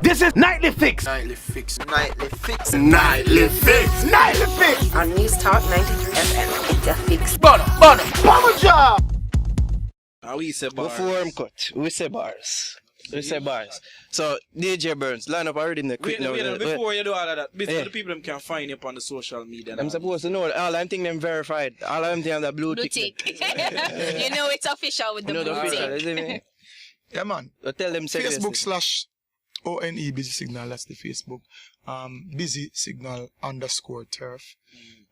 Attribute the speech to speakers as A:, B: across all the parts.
A: This is Nighlyfix.
B: Nighlyfix. Nighlyfix.
A: Nighlyfix. Nighlyfix.
C: On News Talk 93 FM. It's a fix.
A: Bomber job.
D: We say bars.
E: Before I'm cut, we say bars. We say bars. So, DJ Burns, line up already in the quick now.
D: Before you do all of that, basically the people them can find you on the social media.
E: I'm supposed to know all them things them verified. All them things have the blue tick.
F: You know it's official with the blue tick.
G: Yeah, man.
E: So tell them
G: Facebook/ONE Busy Signal, that's the Facebook. Busy Signal _turf.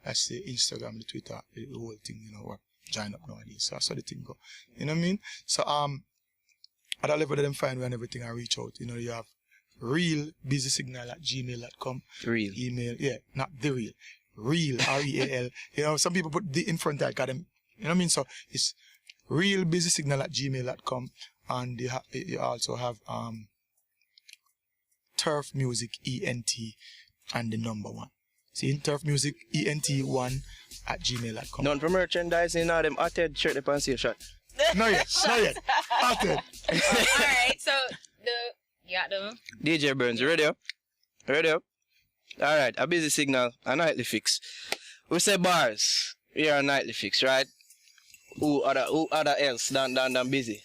G: That's the Instagram, the Twitter, the whole thing, you know, what join up nowadays. So that's how the thing go. You know what I mean? So at that level, them find me and everything I reach out. You know, you have realbusysignal@gmail.com.
E: Real.
G: Email, yeah, not the real. Real, REAL. You know, some people put the in front of them. You know what I mean? So it's realbusysignal@gmail.com. And you also have Turf Music ENT and the number 1. See, Turf Music ENT1@gmail.com.
E: None for merchandising, now them hot-head shirt they pan see a shot.
G: Not yet. Hot-head.
F: Alright, so you got them.
E: DJ Burns, you ready up? Ready up? Alright, a Busy Signal, a Nighlyfix. We say bars, we are a Nighlyfix, right? Who other else than Busy?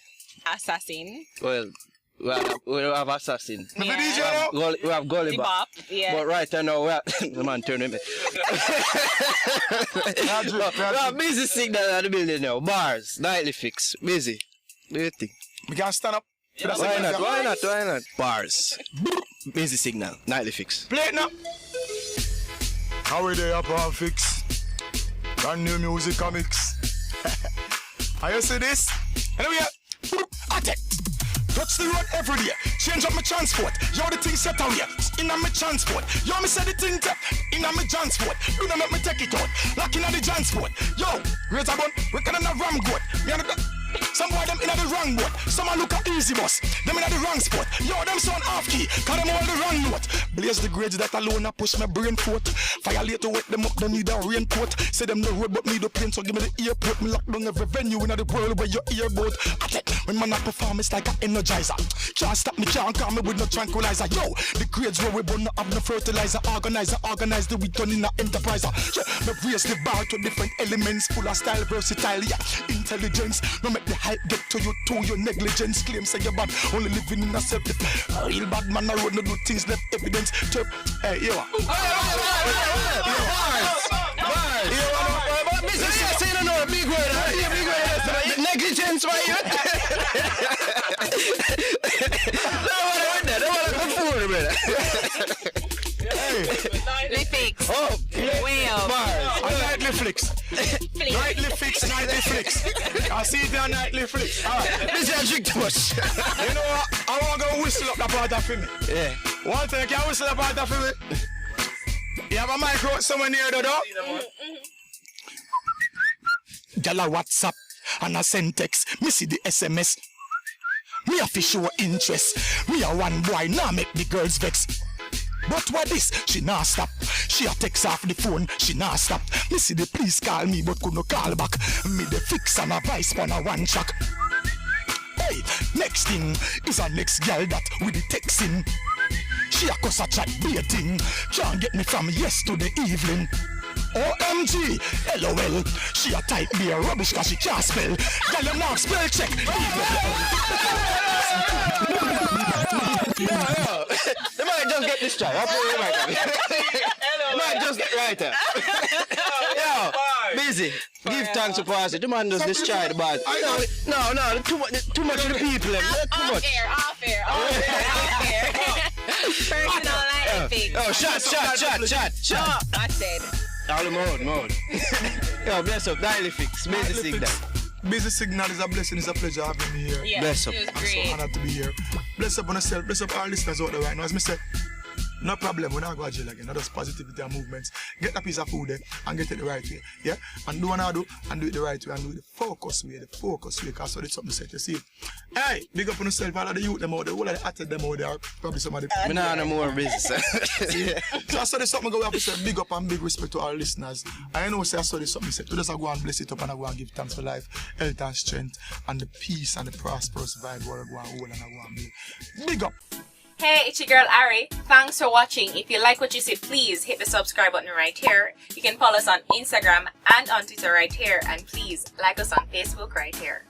F: Assassin.
E: Well, we have Assassin.
F: Yeah.
E: We have Gully Bop.
F: Yeah.
E: But right now, we have... the man turn him. We have Busy Signal at the building now. Bars, Nighlyfix, Busy. Do you think?
G: We can stand up.
E: Yeah, why not? Bars, Busy Signal, Nighlyfix.
G: Play it now. How are they up on fix? Brand new music comics. How you see this? Anyway, attack. Touch the road every day. Change up my transport. Yo, the thing set away. In my transport. Yo, me say the thing tap. In my transport. Do not make me take it out. Lock in the transport. Yo, raise a bun. We can have ram goat. Some boy them in the wrong boat. Some a look at easy bus. Them in the wrong spot. Yo, them sound off key. Cause them all the wrong note. Blaze the grades that alone a push my brain forth. Violate to wake them up, they need a raincoat. Say them no road but need a plane, so give me the airport. Me lock down every venue in the world where your earboat. When man a perform, it's like an energizer. Can't stop me, can't calm me with no tranquilizer. Yo, the grades where we burn no have no fertilizer. Organize the we turn in a enterprise. Yeah, me raise the bar to different elements. Full of style, versatile, yeah. Intelligence, no make the hype get to you too. Your negligence, claim say you're bad. Only living in a self. Real bad man, I road no do things left evidence. Turp, hey, yo.
E: Big word. Negligence, why you? Don't want to come forward, brother.
F: Nighlyfix.
E: Oh,
F: Well.
G: Nighlyfix. Nighlyfix. I see it on Nighlyfix. Alright.
E: This is a trick to us.
G: You know what? I want to go whistle up the part of for me.
E: Yeah.
G: One thing, can you whistle up the part of for me? You have a micro somewhere near the door? Gala WhatsApp and I send text. Me see the SMS. Me have to show interest. Me a one boy, now make the girls vex. But what this? She nah stop. She a text off the phone. She nah stop. Me see the police call me but could no call back. Me the fix and a vice on a one track. Hey, next thing is a next girl that with the texting. She a cuss a chat baiting. Can't get me from yes to the evening. OMG, LOL. She a type be a rubbish cause she can't spell. Girl, you now spell check.
E: They might just get this try. They might just get right there. Yo, Busy. Give thanks to Parsi. The man does this try the bad. No, too much of the people. Too much.
F: Off air. Personal Nighlyfix.
E: Oh, shot.
F: I said.
E: All the mode. Yo, bless up. Nighlyfix. Busy Signal.
G: Busy Signal is a blessing, it's a pleasure having me here.
F: Yeah,
E: bless up.
F: it was
G: I'm
F: great.
G: so honored to be here. Bless up on yourself, bless up our listeners out there right now. As I said, no problem, we're not going to jail again. That's positivity and movements. Get a piece of food there and get it the right way. Yeah? And do what I do and do it the right way and do it the focus way. Because that's what it's something to say. You see? Hey, big up on yourself, all of the youth them out there, all of the actors them out there, probably some of the
E: We're not no more business.
G: yeah. So I saw this something go have to say big up and big respect to our listeners. I know say I saw this something say to just go and bless it up and I go and give thanks for life, health and strength and the peace and the prosperous vibe where I go and hold and I go and build. Big up.
F: Hey, it's your girl Ari. Thanks for watching. If you like what you see, please hit the subscribe button right here. You can follow us on Instagram and on Twitter right here. And please like us on Facebook right here.